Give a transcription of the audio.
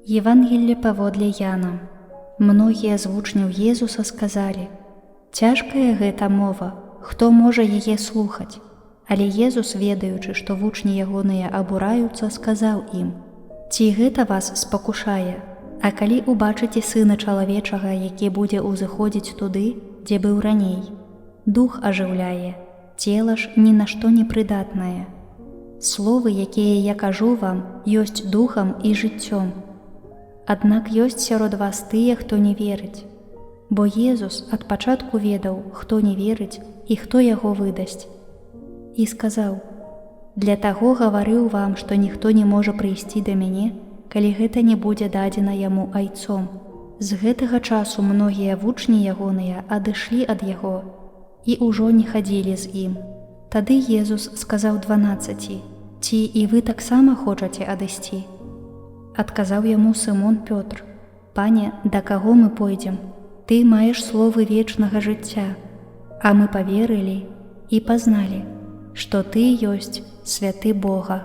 Евангелле паводле Яна. Многія з вучняў Езуса сказалі: «Цяжкая гэта мова, хто можа яе слухаць?» Але Езус, ведаючы, што вучні ягоныя абураюцца, сказаў ім: «Ці гэта вас спакушае? А калі убачыце Сына чалавечага, які будзе ўзыходзіць туды, дзе быў раней? Дух ажыўляе, цела ж ні на што не прыдатнае. Словы, якія я кажу вам, ёсць духам і жыццём. Аднак ёсць сярод вас тыя, хто не верыць». Бо Езус ад пачатку ведаў, хто не верыць і хто яго выдасць. І сказаў: «Для таго гаварыў вам, што ніхто не можа прыйсці да мяне, калі гэта не будзе дадзена яму айцом». З гэтага часу многія вучні ягоныя адышлі ад яго і ўжо не хадзілі з ім. Тады Езус сказаў 12: «Ці і вы таксама хочаце адысці?» Адказаў яму Сымон Пётр: «Пане, да каго мы пойдзем? Ты маеш словы вечнага жыцця». А мы паверылі і пазналі, што Ты ёсць святы Бога.